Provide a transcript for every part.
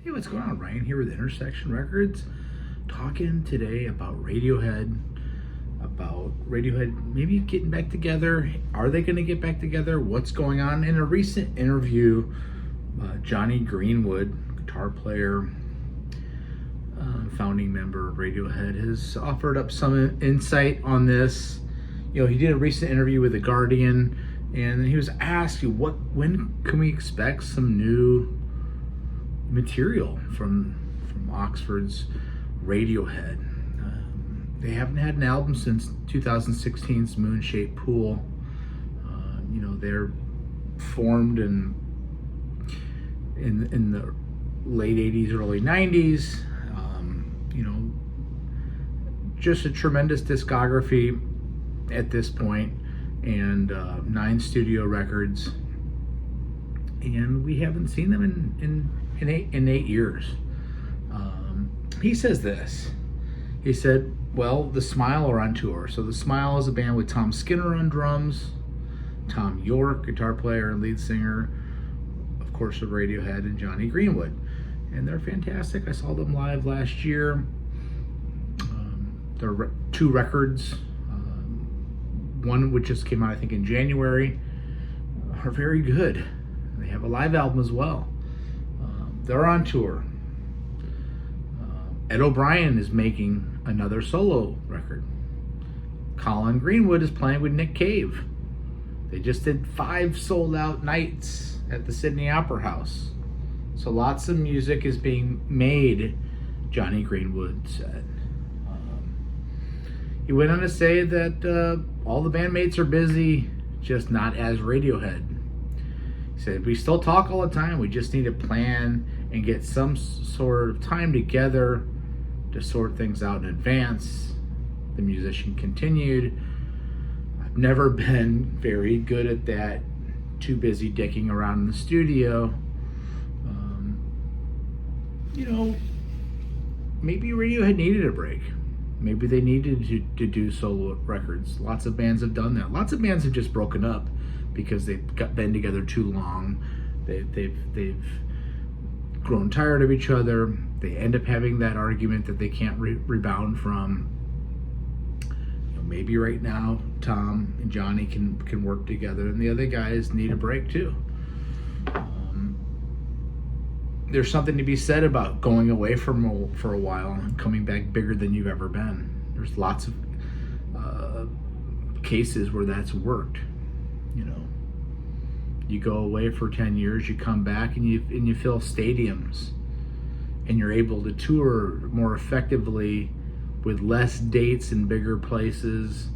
Hey, what's going on? Ryan here with Intersection Records, talking today about Radiohead, maybe getting back together. Are they going to get back together? What's going on? In a recent interview, Jonny Greenwood, guitar player, founding member of Radiohead, has offered up some insight on this. You know, he did a recent interview with The Guardian, and he was asked, when can we expect some new material from Oxford's Radiohead? They haven't had an album since 2016's Moon-Shaped Pool. They're formed in the late 80s, early 90s. Just a tremendous discography at this point, and 9 studio records, and we haven't seen them in 8 years. He says this. He said, well, The Smile are on tour. So The Smile is a band with Tom Skinner on drums, Tom York, guitar player and lead singer, of course, of Radiohead, and Jonny Greenwood. And they're fantastic. I saw them live last year. There are 2 records, one which just came out, I think, in January, are very good. They have a live album as well. They're on tour. Ed O'Brien is making another solo record. Colin Greenwood is playing with Nick Cave. They just did 5 sold-out nights at the Sydney Opera House. So lots of music is being made, Jonny Greenwood said. He went on to say that all the bandmates are busy, just not as Radiohead. He said, we still talk all the time. We just need to plan and get some sort of time together to sort things out in advance. The musician continued, I've never been very good at that. Too busy dicking around in the studio. Maybe Radiohead needed a break. Maybe they needed to do solo records. Lots of bands have done that. Lots of bands have just broken up because they've been together too long. They've grown tired of each other. They end up having that argument that they can't rebound from. Maybe right now Tom and Jonny can work together, and the other guys need a break too. There's something to be said about going away for a while and coming back bigger than you've ever been. There's lots of cases where that's worked. You go away for 10 years, you come back, and you fill stadiums, and you're able to tour more effectively with less dates in bigger places.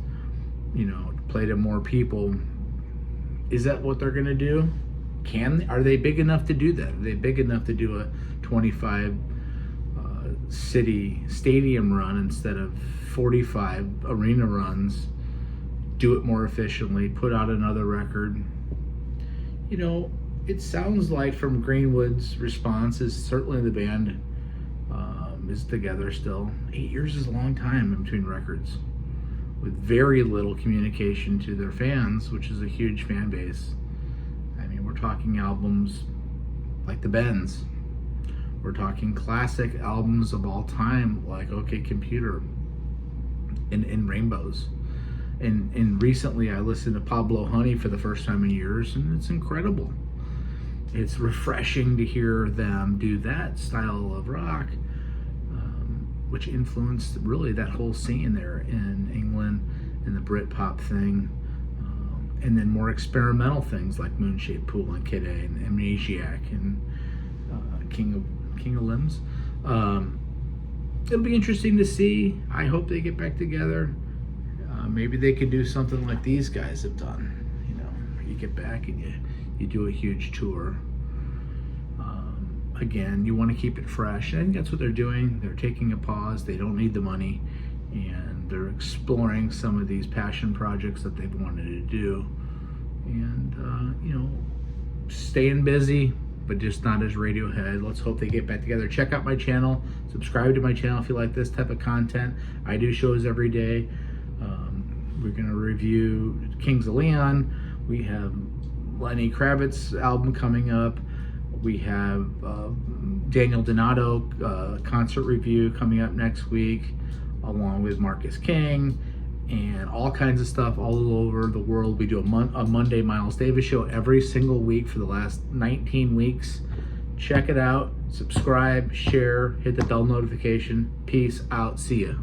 Play to more people. Is that what they're gonna do? Are they big enough to do that? Are they big enough to do a 25 city stadium run instead of 45 arena runs? Do it more efficiently, put out another record. It sounds like from Greenwood's responses, certainly the band is together still. 8 years is a long time in between records, with very little communication to their fans, which is a huge fan base. We're talking albums like the Bends. We're talking classic albums of all time, like OK Computer and Rainbows. And recently I listened to Pablo Honey for the first time in years, and it's incredible. It's refreshing to hear them do that style of rock, which influenced really that whole scene there in England and the Britpop thing. And then more experimental things like Moon-Shaped Pool and Kid A and Amnesiac and King of Limbs. It'll be interesting to see. I hope they get back together. Maybe they could do something like these guys have done. You get back and you do a huge tour. Again, you want to keep it fresh. I think that's what they're doing. They're taking a pause. They don't need the money, and they're exploring some of these passion projects that they've wanted to do, and staying busy, but just not as Radiohead. Let's hope they get back together. Check out my channel, subscribe to my channel if you like this type of content. I do shows every day. We're going to review Kings of Leon. We have Lenny Kravitz's album coming up. We have Daniel Donato concert review coming up next week, along with Marcus King, and all kinds of stuff all over the world. We do a Monday Miles Davis show every single week for the last 19 weeks. Check it out, subscribe, share, hit the bell notification. Peace out, see ya.